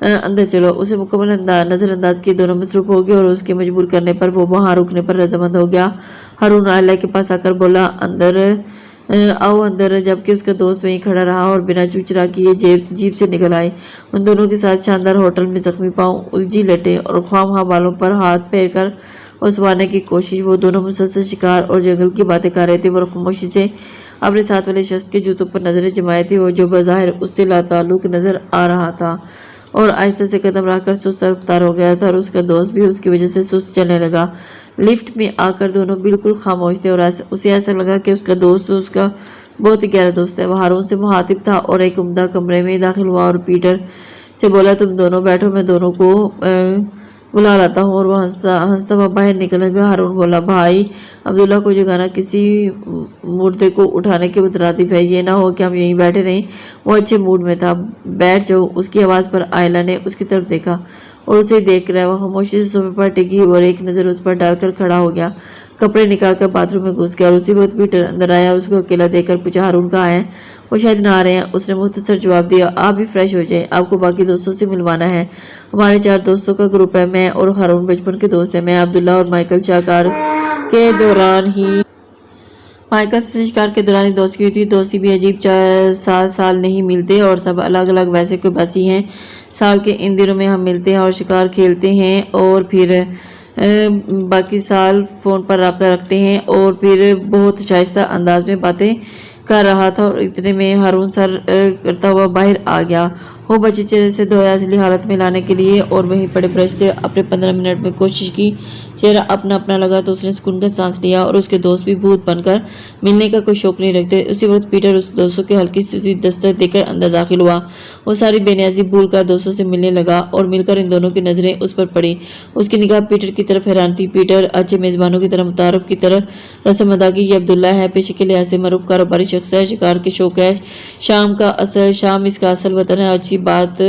اندر چلو۔ اسے مکمل نظر انداز کی دونوں مصروف ہو گئے اور اس کے مجبور کرنے پر وہ وہاں رکنے پر رضامند ہو گیا۔ ہارون آئلہ کے پاس آ کر بولا اندر آؤ اندر، جبکہ اس کا دوست وہیں کھڑا رہا اور بنا چوچرا کیے جیپ سے نکل آئے۔ ان دونوں کے ساتھ شاندار ہوٹل میں زخمی پاؤں الجھی لٹے اور خواہ بالوں پر ہاتھ پھیر کر اسوانے کی کوشش۔ وہ دونوں مسلسل شکار اور جنگل کی باتیں کر رہے تھے۔ وہ خاموشی سے اپنے ساتھ والے شخص کے جوتوں پر نظریں جمائے تھے، جو بظاہر اس سے لاتعلق نظر آ رہا تھا اور آہستہ سے قدم رکھ کر سست رفتار ہو گیا تھا، اور اس کا دوست بھی اس کی وجہ سے سست چلنے لگا۔ لفٹ میں آ کر دونوں بالکل خاموش تھے اور اسے ایسا لگا کہ اس کا دوست اس کا بہت ہی گہرا دوست ہے۔ وہ ہارون سے مخاطب تھا اور ایک عمدہ کمرے میں داخل ہوا اور پیٹر سے بولا تم دونوں بیٹھو، میں دونوں کو بلا لاتا ہوں، اور وہ ہنستا ہوا باہر نکل گیا۔ ہارون بولا بھائی عبداللہ کو جگانا کسی مردے کو اٹھانے کے مترادف ہے، یہ نہ ہو کہ ہم یہیں بیٹھے رہیں۔ وہ اچھے موڈ میں تھا۔ بیٹھ جاؤ۔ اس کی آواز پر آئلہ نے اس کی طرف دیکھا اور اسے دیکھ رہا۔ وہ خاموشی سے صوفے پر ٹکی اور ایک نظر اس پر ڈال کر کھڑا ہو گیا۔ کپڑے نکال کر باتھ روم میں گھس گیا اور اسی وقت پیٹر اندر آیا۔ اس کو اکیلا دیکھ کر پوچھا ہارون کہاں ہے؟ وہ شاید نہ آ رہے ہیں، اس نے مختصر جواب دیا۔ آپ بھی فریش ہو جائیں، آپ کو باقی دوستوں سے ملوانا ہے۔ ہمارے 4 دوستوں کا گروپ ہے، میں اور ہارون بچپن کے دوست ہیں۔ میں عبداللہ اور مائیکل شکار کے دوران ہی دوستی ہوئی تھی۔ دوستی بھی عجیب، 4 سال نہیں ملتے اور سب الگ الگ ویسے کوئی باسی ہیں۔ سال کے ان دنوں میں ہم ملتے ہیں اور شکار کھیلتے ہیں اور پھر باقی سال فون پر رابطہ رکھتے ہیں، اور پھر بہت شائستہ انداز میں باتیں کر رہا تھا اور اتنے میں ہارون سر کرتا ہوا باہر آ گیا۔ ہو بچے چہرے سے دھویا اصلی حالت میں لانے کے لیے اور وہیں پڑے برش سے اپنے 15 منٹ میں کوشش کی۔ چہرہ اپنا لگا تو اس نے سکون کا سانس لیا، اور اس کے دوست بھی بھوت بن کر ملنے کا کوئی شوق نہیں رکھتے۔ اسی وقت پیٹر اس دوستوں کے ہلکی سی دستک دے کر اندر داخل ہوا۔ وہ ساری بے نیازی بھول کر دوستوں سے ملنے لگا اور مل کر ان دونوں کی نظریں اس پر پڑی۔ اس کی نگاہ پیٹر کی طرف حیران تھی۔ پیٹر اچھے میزبانوں کی طرح متعارف کی طرح رسم ادا کی۔ یہ عبداللہ ہے، پیشے کے لحاظ سے معروف کاروباری شخص ہے، شکار کے شوق ہے، شام اس کا اصل وطن ہے۔ اچھی بات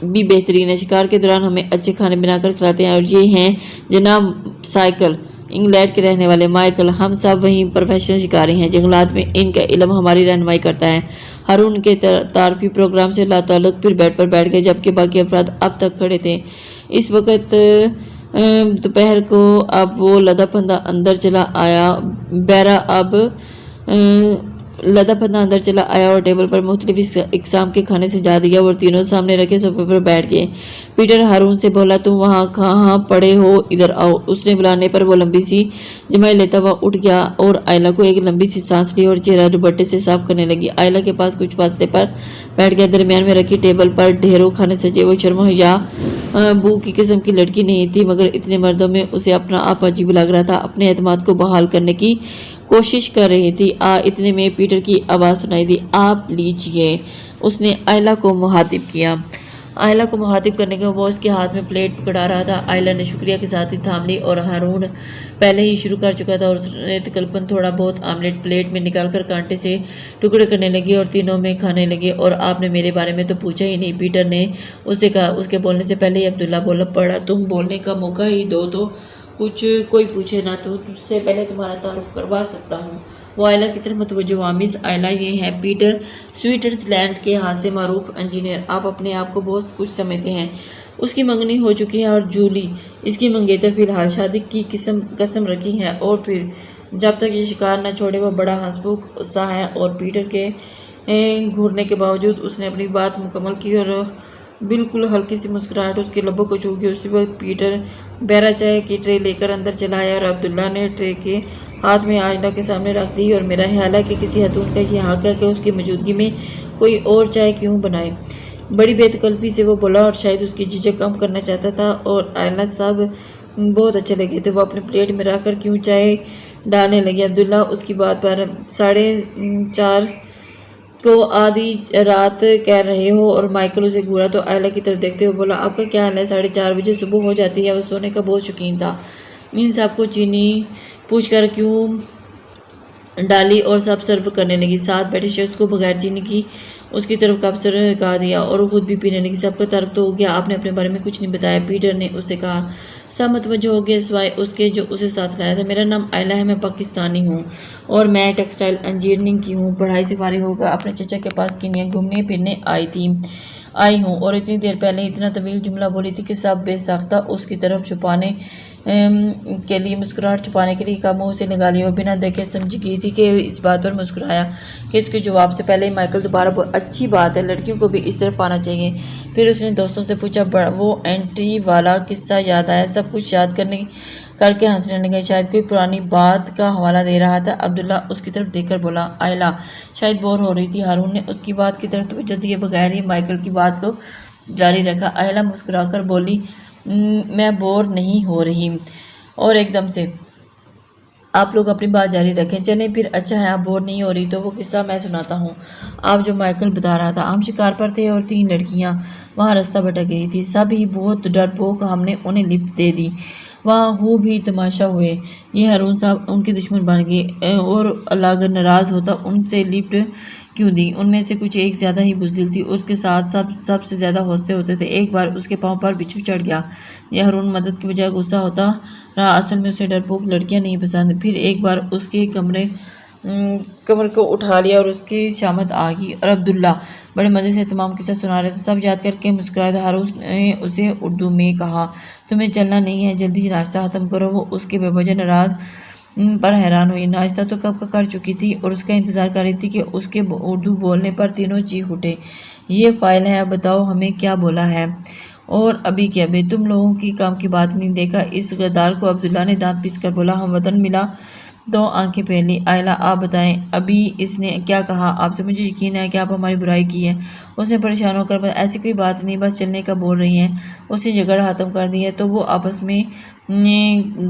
بھی بہترین ہے، شکار کے دوران ہمیں اچھے کھانے بنا کر کھلاتے ہیں۔ اور یہ ہیں جناب سائیکل، انگلینڈ کے رہنے والے مائیکل، ہم سب وہیں پروفیشنل شکاری ہیں، جنگلات میں ان کا علم ہماری رہنمائی کرتا ہے۔ ہارون کے تعارفی پروگرام سے لاتعلق پھر بیڈ پر بیٹھ گئے، جبکہ باقی افراد اب تک کھڑے تھے۔ اس وقت دوپہر کو اب وہ لدا پھندا اندر چلا آیا۔ بیرا اب لدا پھندا اندر چلا آیا اور ٹیبل پر مختلف اقسام کے کھانے سجا دیا اور تینوں سامنے رکھے صوفے پر بیٹھ گئے۔ پیٹر ہارون سے بولا تم وہاں کہاں پڑے ہو، ادھر آؤ۔ اس نے بلانے پر وہ لمبی سی جمائی لیتا ہوا اٹھ گیا اور آئلہ کو ایک لمبی سی سانس لی اور چہرہ دوپٹے سے صاف کرنے لگی۔ آئلہ کے پاس کچھ فاصلے پر بیٹھ گیا۔ درمیان میں رکھی ٹیبل پر ڈھیروں کھانے سجے۔ وہ شرم و حیا بو کی قسم کی لڑکی نہیں تھی، مگر اتنے مردوں میں اسے اپنا آپ عجیب لگ رہا تھا، اپنے اعتماد کو بحال کرنے کی کوشش کر رہی تھی۔ اتنے میں پیٹر کی آواز سنائی دی، آپ لیجئے۔ اس نے آئلہ کو مخاطب کیا۔ آئلہ کو مخاطب کرنے کے وہ اس کے ہاتھ میں پلیٹ پکڑا رہا تھا۔ آئلہ نے شکریہ کے ساتھ ہی تھام لی اور ہارون پہلے ہی شروع کر چکا تھا اور اس نے تکلفاً تھوڑا بہت آملیٹ پلیٹ میں نکال کر کانٹے سے ٹکڑے کرنے لگی اور تینوں میں کھانے لگے۔ اور آپ نے میرے بارے میں تو پوچھا ہی نہیں، پیٹر نے اس سے کہا۔ اس کے بولنے سے پہلے ہی عبداللہ بولا پڑا، تم بولنے کا موقع ہی دو تو کچھ کوئی پوچھے نہ تو تجھ سے پہلے تمہارا تعارف کروا سکتا ہوں۔ وہ آئلہ کی طرف متوجہ ہوا، مس آئلہ یہ ہیں پیٹر، سوئٹزرلینڈ کے ہاں سے معروف انجینئر، آپ اپنے آپ کو بہت کچھ سمجھتے ہیں۔ اس کی منگنی ہو چکی ہے اور جولی اس کی منگیتر فی الحال شادی کی قسم رکھی ہے، اور پھر جب تک یہ شکار نہ چھوڑے وہ بڑا ہنسمکھ سا ہے۔ اور پیٹر کے گھورنے کے باوجود اس نے اپنی بات مکمل کی اور بالکل ہلکی سی مسکراہٹ اس کے لبوں کو چھو گئی۔ اسی وقت پیٹر بیرا چائے کی ٹرے لے کر اندر چلا آیا اور عبداللہ نے ٹرے کے ہاتھ میں آئلہ کے سامنے رکھ دی۔ اور میرا خیال ہے کہ کسی خاتون کا یہ حق ہے کہ اس کی موجودگی میں کوئی اور چائے کیوں بنائے۔ بڑی بے تکلفی سے وہ بولا اور شاید اس کی جھجک کم کرنا چاہتا تھا، اور آئلہ سب بہت اچھے لگے تھے۔ وہ اپنے پلیٹ میں رکھ کر کیوں چائے ڈالنے لگی۔ عبداللہ اس کی بات پر 4:30 کو آدھی رات کہہ رہے ہو، اور مائیکل اسے گھورا تو آئلہ کی طرف دیکھتے ہوئے بولا آپ کا کیا حال ہے؟ 4:30 بجے صبح ہو جاتی ہے۔ وہ سونے کا بہت شوقین تھا۔ ان سب کو چینی پوچھ کر کیوں ڈالی اور سب سرو کرنے لگی۔ ساتھ بیٹھے شخص کو بغیر چینی کی اس کی طرف کپ سے کہا دیا اور وہ خود بھی پینے لگی۔ سب کا تعارف تو ہو گیا، آپ نے اپنے بارے میں کچھ نہیں بتایا، پیٹر نے اس سے کہا۔ سب متوجہ ہو گئے سوائے اس کے جو اسے ساتھ لایا تھا۔ میرا نام آئلہ ہے، میں پاکستانی ہوں اور میں ٹیکسٹائل انجینئرنگ کی ہوں۔ پڑھائی سے فارغ ہو کر اپنے چچا کے پاس کینیا گھومنے پھرنے آئی ہوں، اور اتنی دیر پہلے اتنا طویل جملہ بولی تھی کہ سب بے ساختہ اس کی طرف چھپانے کے لیے مسکراہٹ چھپانے کے لیے کاموں سے لگا لی، اور بنا دیکھے سمجھ گئی تھی کہ اس بات پر مسکرایا کہ اس کے جواب سے پہلے ہی مائیکل دوبارہ اچھی بات ہے، لڑکیوں کو بھی اس طرف آنا چاہیے۔ پھر اس نے دوستوں سے پوچھا، وہ اینٹی والا قصہ یاد آیا؟ سب کچھ یاد کر کے ہنسنے لگے، شاید کوئی پرانی بات کا حوالہ دے رہا تھا۔ عبداللہ اس کی طرف دیکھ کر بولا، آئلہ شاید بور ہو رہی تھی۔ ہارون نے اس کی بات کی طرف توجہ دیے بغیر ہی مائیکل کی بات کو جاری رکھا۔ آئلہ مسکرا کر بولی، میں بور نہیں ہو رہی۔ اور ایک دم سے، آپ لوگ اپنی بات جاری رکھیں، چلیں پھر، اچھا ہے آپ بور نہیں ہو رہی تو وہ قصہ میں سناتا ہوں آپ جو مائیکل بتا رہا تھا۔ ہم شکار پر تھے اور 3 لڑکیاں وہاں راستہ بھٹک گئی تھی، سب ہی بہت ڈرپوک، ہم نے انہیں لفٹ دے دی، وہاں خوب ہی تماشا ہوئے۔ یہ ہارون صاحب ان کے دشمن بن گئے، اور اللہ اگر ناراض ہوتا ان سے لفٹ کیوں دی؟ ان میں سے کچھ ایک زیادہ ہی بزدل تھی، اس کے ساتھ سب سے زیادہ حوصلے ہوتے تھے۔ ایک بار اس کے پاؤں پر بچھو چڑھ گیا، یہ ہارون مدد کی بجائے غصہ ہوتا رہا، اصل میں اسے ڈرپوک لڑکیاں نہیں پسند۔ پھر ایک بار اس کے کمر کو اٹھا لیا اور اس کی شامت آ گئی، اور عبداللہ بڑے مزے سے تمام قصہ سنا رہے تھے، سب یاد کر کے مسکرائے تھے۔ ہارون نے اسے اردو میں کہا، تمہیں چلنا نہیں ہے، جلدی ناشتہ ختم کرو۔ وہ اس کے بے وجہ ناراض پر حیران ہوئی، ناشتہ تو کب کا کر چکی تھی اور اس کا انتظار کر رہی تھی کہ اس کے اردو بولنے پر تینوں چیخ اٹھے، یہ فائل ہے، اب بتاؤ ہمیں کیا بولا ہے؟ اور ابھی کیا بے، تم لوگوں کی کام کی بات نہیں دیکھا اس غدار کو؟ عبداللہ نے دانت پیس کر بولا۔ ہم وطن ملا تو آنکھیں پھیر لی۔ آئلہ آپ بتائیں، ابھی اس نے کیا کہا آپ سے؟ مجھے یقین ہے کہ آپ ہماری برائی کی ہے۔ اس نے پریشان ہو کر ایسی کوئی بات نہیں، بس چلنے کا بول رہی ہیں، اس نے جھگڑا ختم کر دی ہے۔ تو وہ آپس میں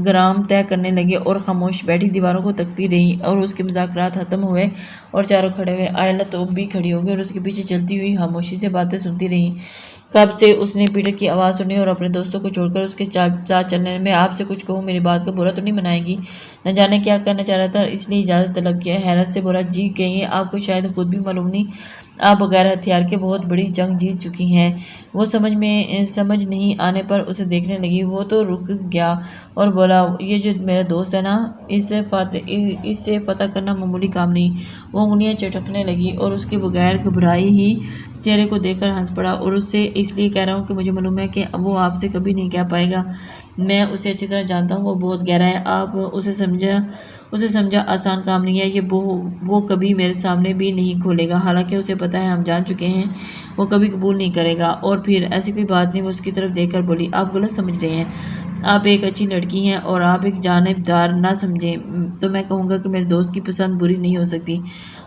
گرام طے کرنے لگے اور خاموش بیٹھی دیواروں کو تکتی رہی، اور اس کے مذاکرات ختم ہوئے اور چاروں کھڑے ہوئے۔ آئلہ تو بھی کھڑی ہو گئی اور اس کے پیچھے چلتی ہوئی خاموشی سے باتیں سنتی رہی۔ کب سے اس نے پیٹر کی آواز سنی اور اپنے دوستوں کو چھوڑ کر اس کے ساتھ چلنے، میں آپ سے کچھ کہوں، میری بات کا برا تو نہیں منائے گی؟ نہ جانے کیا کرنا چاہ رہا تھا، اس لیے اجازت طلب کیا۔ حیرت سے بولا، جی کہیے، آپ کو شاید خود بھی معلوم نہیں، آپ بغیر ہتھیار کے بہت بڑی جنگ جیت چکی ہیں۔ وہ سمجھ نہیں آنے پر اسے دیکھنے لگی، وہ تو رک گیا اور بولا، یہ جو میرا دوست ہے نا، اس سے پتہ کرنا معمولی کام نہیں۔ وہ انگلیاں چٹکنے لگی اور اس کے بغیر گھبرائی ہی چہرے کو دیکھ کر ہنس پڑا، اور اس سے اس لیے کہہ رہا ہوں کہ مجھے معلوم ہے کہ وہ آپ سے کبھی نہیں کہہ پائے گا، میں اسے اچھی طرح جانتا ہوں، وہ بہت گہرا ہے، آپ اسے سمجھا آسان کام نہیں ہے، یہ وہ کبھی میرے سامنے بھی نہیں کھولے گا، حالانکہ اسے پتہ ہے ہم جان چکے ہیں، وہ کبھی قبول نہیں کرے گا۔ اور پھر ایسی کوئی بات نہیں، وہ اس کی طرف دیکھ کر بولی، آپ غلط سمجھ رہے ہیں، آپ ایک اچھی لڑکی ہیں اور آپ ایک جانبدار نہ سمجھیں تو میں کہوں گا کہ میرے دوست کی پسند بری نہیں ہو سکتی۔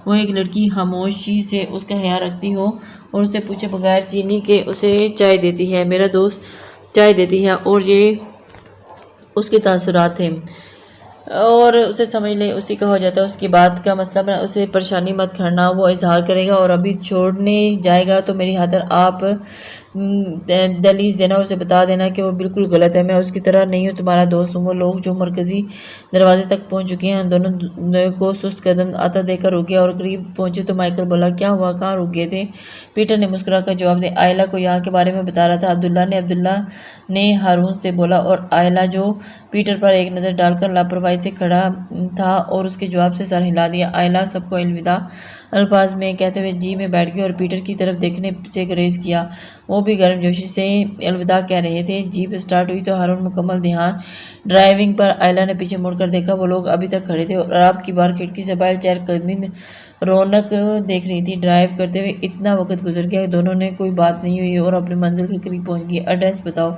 وہ ایک لڑکی خاموشی سے اس کا خیال رکھتی ہو اور اسے پوچھے بغیر چینی کے اسے چائے دیتی ہے، میرا دوست چائے دیتی ہے، اور یہ اس کے تاثرات تھے، اور اسے سمجھ لیں اسی کا ہو جاتا ہے، اس کی بات کا مسئلہ بنا، اسے پریشانی مت کرنا، وہ اظہار کرے گا اور ابھی چھوڑنے جائے گا تو میری خاطر آپ دہلیز دینا، اسے بتا دینا کہ وہ بالکل غلط ہے، میں اس کی طرح نہیں ہوں، تمہارا دوست ہوں۔ وہ لوگ جو مرکزی دروازے تک پہنچ چکے ہیں، ان دونوں کو سست قدم آتا دیکھ کر رک گیا، اور قریب پہنچے تو مائیکل بولا، کیا ہوا، کہاں رک گئے تھے؟ پیٹر نے مسکرا کر جواب دیا، آئلہ کو یہاں کے بارے میں بتا رہا تھا۔ عبداللہ نے ہارون سے بولا، اور آئلہ جو پیٹر پر ایک نظر ڈال کر لاپرواہی سے کھڑا تھا اور اس کے جواب سے سر ہلا دیا۔ آئلہ سب کو الوداع الفاظ میں کہتے ہوئے جی میں بیٹھ گئی اور پیٹر کی طرف دیکھنے سے گریز کیا، وہ بھی گرم جوشی سے الوداع کہہ رہے تھے۔ جیپ سٹارٹ ہوئی تو ہارون مکمل دھیان ڈرائیونگ پر۔ آئلہ نے پیچھے مڑ کر دیکھا، وہ لوگ ابھی تک کھڑے تھے اور آپ کی بار کھڑکی سے باہر چہل قدمی رونق دیکھ رہی تھی۔ ڈرائیو کرتے ہوئے اتنا وقت گزر گیا کہ دونوں نے کوئی بات نہیں ہوئی اور اپنی منزل کے قریب پہنچ گئی۔ ایڈریس بتاؤ۔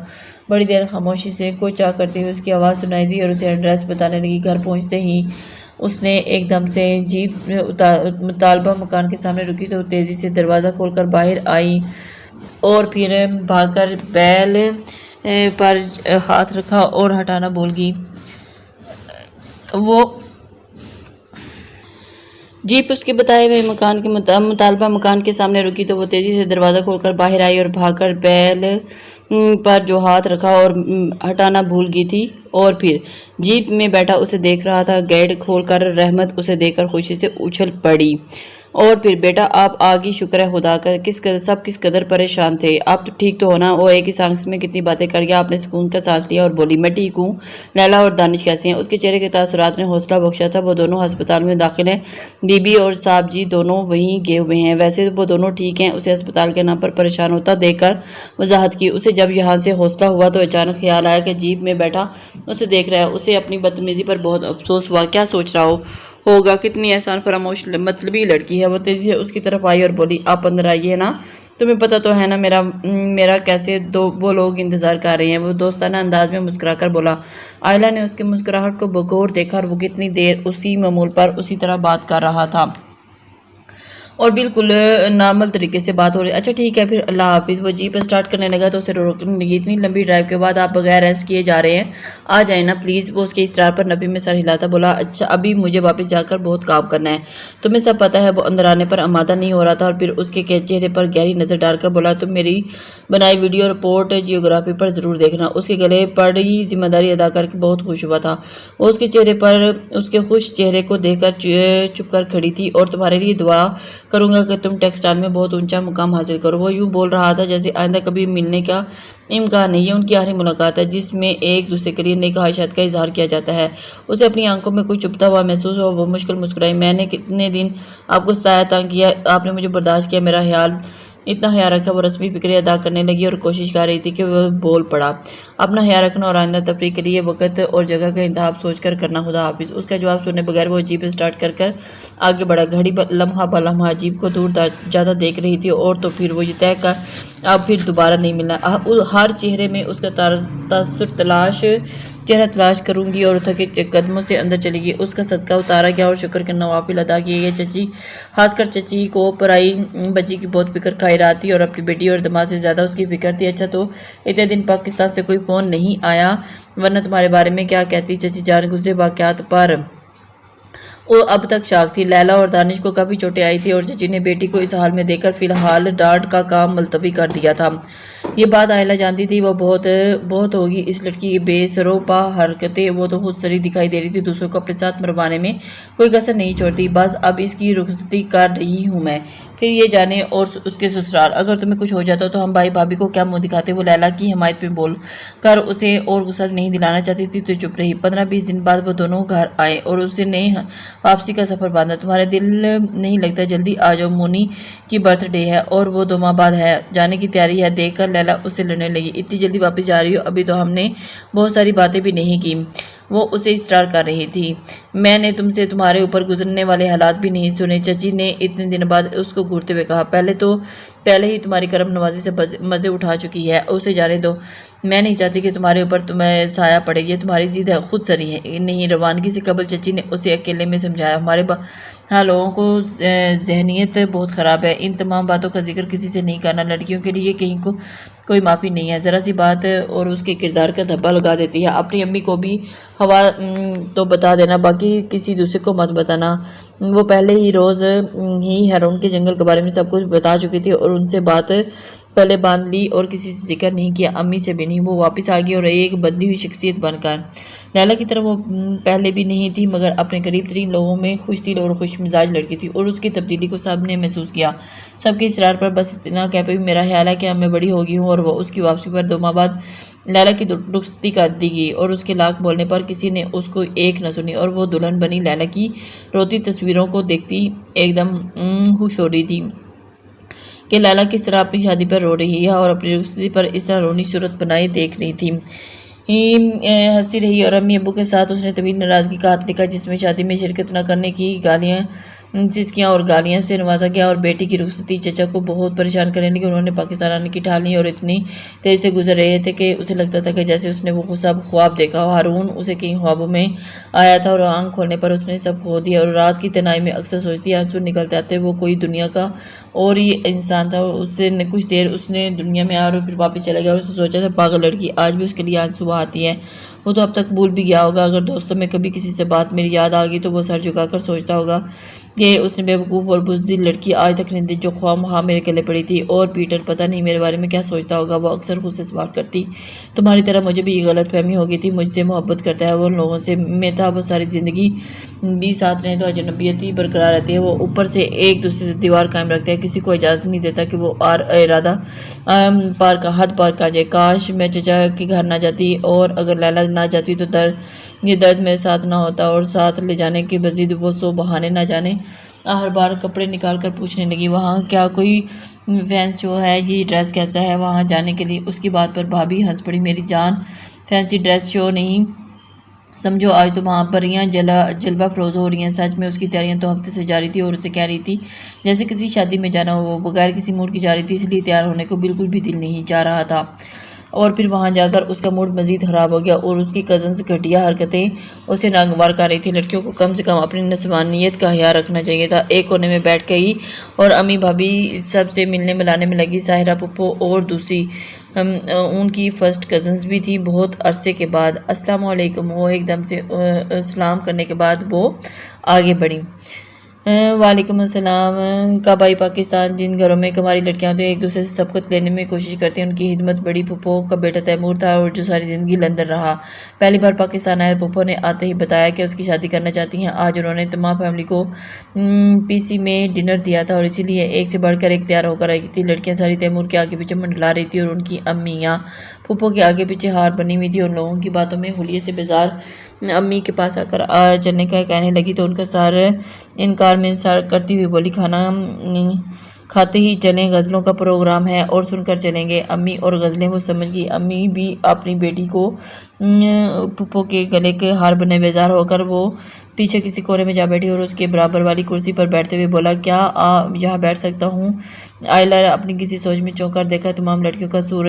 بڑی دیر خاموشی سے کوئی چاہ کرتے ہوئے اس کی آواز سنائی دی اور اسے ایڈریس بتانے لگی۔ گھر پہنچتے ہی اس نے ایک دم سے جیپ مطالبہ مکان کے سامنے رکی تو تیزی سے دروازہ کھول کر باہر آئی اور پھر بھاگ کر بیل پر ہاتھ رکھا اور ہٹانا بھول گئی۔ وہ جیپ اس کے بتائے ہوئے مطالبہ مکان کے سامنے رکی تو وہ تیزی سے دروازہ کھول کر باہر آئی اور بھاگ کر بیل پر جو ہاتھ رکھا اور ہٹانا بھول گئی تھی، اور پھر جیپ میں بیٹھا اسے دیکھ رہا تھا۔ گیٹ کھول کر رحمت اسے دیکھ کر خوشی سے اچھل پڑی۔ اور پھر بیٹا آپ آگی شکر ہے خدا کا کس قدر پریشان تھے، آپ تو ٹھیک تو ہونا؟ وہ ایک ہی سانس میں کتنی باتیں کر گیا۔ آپ نے سکون کا سانس لیا اور بولی میں ٹھیک ہوں، لیلا اور دانش کیسے ہیں؟ اس کے چہرے کے تاثرات نے حوصلہ بخشا تھا۔ وہ دونوں ہسپتال میں داخل ہیں، بی بی اور صاحب جی دونوں وہیں گئے ہوئے ہیں۔ ویسے وہ دونوں ٹھیک ہیں۔ اسے ہسپتال کے نام پر پریشان ہوتا دیکھ کر وضاحت کی۔ اسے جب یہاں سے حوصلہ ہوا تو اچانک خیال آیا کہ جیپ میں بیٹھا اسے دیکھ رہا ہے۔ اسے اپنی بدتمیزی پر بہت افسوس ہوا۔ کیا سوچ رہا ہوگا؟ کتنی احسان فراموش مطلبی لڑکی ہے۔ وہ تیزی سے اس کی طرف آئی اور بولی آپ اندر آئیے نا، تمہیں پتہ تو ہے نا میرا کیسے وہ لوگ انتظار کر رہے ہیں۔ وہ دوستانہ انداز میں مسکرا کر بولا۔ آئلہ نے اس کی مسکراہٹ کو بغور دیکھا اور وہ کتنی دیر اسی معمول پر اسی طرح بات کر رہا تھا اور بالکل نارمل طریقے سے بات ہو رہی۔ اچھا ٹھیک ہے پھر اللہ حافظ۔ وہ جیپ اسٹارٹ کرنے لگا تو اسے روکنے لگی۔ اتنی لمبی ڈرائیو کے بعد آپ بغیر ریسٹ کیے جا رہے ہیں، آ جائیں نا پلیز۔ وہ اس کے اصرار پر نبی میں سر ہلاتا بولا اچھا ابھی مجھے واپس جا کر بہت کام کرنا ہے، تمہیں سب پتہ ہے۔ وہ اندر آنے پر آمادہ نہیں ہو رہا تھا اور پھر اس کے چہرے پر گہری نظر ڈال کر بولا تم میری بنائی ویڈیو رپورٹ جیوگرافی پر ضرور دیکھنا۔ اس کے گلے بڑی ذمہ داری ادا کر کے بہت خوش ہوا تھا۔ وہ اس کے چہرے پر اس کے خوش چہرے کو دیکھ کر چپ کر کھڑی تھی۔ اور تمہارے لیے دعا کروں گا کہ تم ٹیکسٹائل میں بہت اونچا مقام حاصل کرو۔ وہ یوں بول رہا تھا جیسے آئندہ کبھی ملنے کا امکان نہیں ہے۔ ان کی آخری ملاقات ہے جس میں ایک دوسرے کے لیے نیک خواہشات کا اظہار کیا جاتا ہے۔ اسے اپنی آنکھوں میں کچھ چبھتا ہوا محسوس ہوا۔ وہ مشکل مسکرائی۔ میں نے کتنے دن آپ کو ستایا تنگ کیا، آپ نے مجھے برداشت کیا، میرا اتنا خیال رکھا۔ وہ رسمی فکریں ادا کرنے لگی اور کوشش کر رہی تھی کہ وہ بول پڑا اپنا خیال رکھنا اور آئندہ تفریح کے لیے وقت اور جگہ کا انتخاب سوچ کر کرنا، خدا حافظ۔ اس کا جواب سنے بغیر وہ جیپ اسٹارٹ کر آگے بڑھا۔ گھڑی لمحہ بہ لمحہ جیپ کو دور جاتا دیکھ رہی تھی اور تو پھر وہ یہ طے کر اب پھر دوبارہ نہیں ملنا۔ ہر چہرے میں اس کا چہرہ تلاش کروں گی اور تھکے قدموں سے اندر چلی گئی۔ اس کا صدقہ اتارا گیا اور شکر کے نوافل ادا کیے گئے۔ چچی خاص کر چچی کو پرائی بچی کی بہت فکر کھائی رہا تھی اور اپنی بیٹی اور دماد سے زیادہ اس کی فکر تھی۔ اچھا تو اتنے دن پاکستان سے کوئی فون نہیں آیا، ورنہ تمہارے بارے میں کیا کہتی چچی جان؟ گزرے واقعات پر وہ اب تک شاک تھی۔ لیلا اور دانش کو کافی چوٹیں آئی تھی اور چچی نے بیٹی کو اس حال میں دیکھ کر فی الحال ڈانٹ کا کام ملتوی کر دیا تھا۔ یہ بات آئلہ جانتی تھی۔ وہ بہت ہوگی اس لڑکی کی بے سروپا حرکتیں، وہ تو خود سری دکھائی دے رہی تھی، دوسروں کو اپنے ساتھ مروانے میں کوئی کسر نہیں چھوڑتی۔ بس اب اس کی رخصتی کر رہی ہوں میں، پھر یہ جانے اور اس کے سسرال۔ اگر تمہیں کچھ ہو جاتا تو ہم بھائی بھابھی کو کیا منہ دکھاتے؟ وہ لیلا کی حمایت میں بول کر اسے اور غصہ نہیں دلانا چاہتی تھی تو چپ رہی۔ 15-20 دن بعد وہ دونوں گھر آئے اور اس نے واپسی کا سفر باندھا۔ تمہارا دل نہیں لگتا؟ جلدی آ جاؤ، مونی کی برتھ ڈے ہے اور وہ 2 ماہ بعد ہے، جانے کی تیاری ہے۔ دیکھ کر لیلا اس سے لڑنے لگی۔ اتنی جلدی واپس جا رہی ہو؟ ابھی تو ہم نے بہت ساری باتیں بھی نہیں کی، وہ اسے اصرار کر رہی تھی۔ میں نے تم سے تمہارے اوپر گزرنے والے حالات بھی نہیں سنے، چچی نے اتنے دن بعد اس کو گھورتے ہوئے کہا۔ پہلے ہی تمہاری کرم نوازی سے مزے اٹھا چکی ہے، اسے جانے دو۔ میں نہیں چاہتی کہ تمہارے اوپر تمہیں سایہ پڑے، یہ تمہاری ضد ہے، خود سری ہے نہیں۔ روانگی سے قبل چچی نے اسے اکیلے میں سمجھایا، ہمارے ہاں لوگوں کو ذہنیت بہت خراب ہے، ان تمام باتوں کا ذکر کسی سے نہیں کرنا، لڑکیوں کے لیے کہیں کو کوئی معافی نہیں ہے، ذرا سی بات اور اس کے کردار کا دھبا لگا دیتی ہے۔ اپنی امی کو بھی ہوا تو بتا دینا، باقی کسی دوسرے کو مت بتانا۔ وہ پہلے ہی روز ہی ہیرون کے جنگل کے بارے میں سب کچھ بتا چکی تھی اور ان سے بات پہلے باندھ لی اور کسی سے ذکر نہیں کیا، امی سے بھی نہیں۔ وہ واپس آ گئی اور ایک بدلی ہوئی شخصیت بن کر لیلا کی طرح وہ پہلے بھی نہیں تھی، مگر اپنے قریب ترین لوگوں میں خوش دل اور خوش مزاج لڑکی تھی اور اس کی تبدیلی کو سب نے محسوس کیا، سب کے اصرار پر۔ بس اتنا کہہ پئی، میرا خیال ہے کہ اب میں بڑی ہو گئی ہوں۔ اور وہ اس کی واپسی پر 2 ماہ بعد لیلا کی رخصتی کر دی گئی اور اس کے لاکھ بولنے پر کسی نے اس کو ایک نہ سنی اور وہ دلہن بنی۔ لیلا کی روتی تصویروں کو دیکھتی ایک دم خوش ہو رہی تھی کہ لیلا کس طرح اپنی شادی پر رو رہی ہے اور اپنی رخصتی پر اس طرح رونی صورت بنائے دیکھ رہی تھی۔ ہنستی رہی اور امی ابو کے ساتھ اس نے طویل ناراضگی کا خط لکھا جس میں شادی میں شرکت نہ کرنے کی گالیاں سسکیاں اور گالیاں سے نوازا گیا اور بیٹی کی رخصتی چچا کو بہت پریشان کرنے لگی۔ انہوں نے پاکستان آنے کی ٹھان لی اور اتنی تیز سے گزر رہے تھے کہ اسے لگتا تھا کہ جیسے اس نے وہ سب خواب دیکھا ہو۔ ہارون اسے کئی خوابوں میں آیا تھا اور آنکھ کھولنے پر اس نے سب کھو دیا اور رات کی تنہائی میں اکثر سوچتی آنسو نکلتے آتے وہ کوئی دنیا کا اور ہی انسان تھا۔ اور اس سے کچھ دیر اس نے دنیا میں اور پھر واپس چلا گیا اور اسے سوچا تھا پاگل لڑکی آج بھی اس کے لیے آنسو بہاتی ہے، وہ تو اب تک بھول بھی گیا ہوگا۔ اگر دوستوں میں کبھی کسی سے بات میری یاد آ گئی تو وہ سر جھکا کر سوچتا ہوگا کہ اس نے بیوقوف اور بزدل لڑکی آج تک نہیں دی جو خواہ میرے گلے پڑی تھی، اور پیٹر پتہ نہیں میرے بارے میں کیا سوچتا ہوگا۔ وہ اکثر خود سے سوال کرتی، تمہاری طرح مجھے بھی یہ غلط فہمی ہو گئی تھی، مجھ سے محبت کرتا ہے وہ ان لوگوں سے میں تھا، وہ ساری زندگی بھی ساتھ رہیں تو اجنبیت ہی برقرار رہتی ہے، وہ اوپر سے ایک دوسرے سے دیوار قائم رکھتے ہیں، کسی کو اجازت نہیں دیتا کہ وہ ارادہ حد پار کر جائے۔ کاش میں چچا کے گھر نہ جاتی، اور اگر لیلا نہ جاتی تو یہ درد میرے ساتھ نہ ہوتا، اور ساتھ لے جانے کے مزید وہ 100 بہانے نہ جانے۔ ہر بار کپڑے نکال کر پوچھنے لگی، وہاں کیا کوئی فینس شو ہے؟ یہ ڈریس کیسا ہے وہاں جانے کے لیے؟ اس کی بات پر بھابھی ہنس پڑی، میری جان فینسی ڈریس شو نہیں سمجھو، آج تو وہاں پریاں جلوہ فروز ہو رہی ہیں۔ سچ میں اس کی تیاریاں تو ہفتے سے جاری تھی، اور اسے کہہ رہی تھی جیسے کسی شادی میں جانا ہو، وہ بغیر کسی موڈ کی جا رہی تھی، اس لیے تیار ہونے کو بالکل بھی دل نہیں چاہ رہا تھا۔ اور پھر وہاں جا کر اس کا موڈ مزید خراب ہو گیا، اور اس کی کزنز گھٹیا حرکتیں اسے ناگوار کر رہی تھی۔ لڑکیوں کو کم سے کم اپنی نسوانیت کا خیال رکھنا چاہیے تھا۔ ایک کونے میں بیٹھ گئی اور امی بھابھی سب سے ملنے ملانے میں لگی، ساحرہ پھپھو اور دوسری ان کی فرسٹ کزنز بھی تھی۔ بہت عرصے کے بعد السلام علیکم، وہ ایک دم سے سلام کرنے کے بعد وہ آگے بڑھی۔ وعلیکم السلام۔ کب آئی پاکستان؟ جن گھروں میں کماری لڑکیاں ہوتی ہیں ایک دوسرے سے سبقت لینے میں کوشش کرتی ہیں، ان کی خدمت بڑی پھپھو کا بیٹا تیمور تھا، اور جو ساری زندگی لندن رہا، پہلی بار پاکستان آیا۔ پھپھو نے آتے ہی بتایا کہ اس کی شادی کرنا چاہتی ہیں۔ آج انہوں نے تمام فیملی کو پی سی میں ڈنر دیا تھا، اور اسی لیے ایک سے بڑھ کر ایک تیار ہو کر آئی تھی۔ لڑکیاں ساری تیمور کے آگے پیچھے منڈلا رہی تھی، اور ان کی امیاں پھپھو کے آگے پیچھے ہار بنی ہوئی تھی، ان لوگوں کی باتوں میں حلیے سے بیزار امی کے پاس آ کر چلنے کا کہنے لگی تو ان کا سر انکار میں سر کرتی ہوئی بولی، کھانا کھاتے ہی چلیں، غزلوں کا پروگرام ہے اور سن کر چلیں گے امی، اور غزلیں وہ سمجھ گئی۔ امی بھی اپنی بیٹی کو پھپھو کے گلے کے ہار بنے بیزار ہو کر وہ پیچھے کسی کونے میں جا بیٹھی، اور اس کے برابر والی کرسی پر بیٹھتے ہوئے بولا، کیا یہاں بیٹھ سکتا ہوں؟ آئلر اپنی کسی سوچ میں چونک کر دیکھا، تمام لڑکیوں کا سورج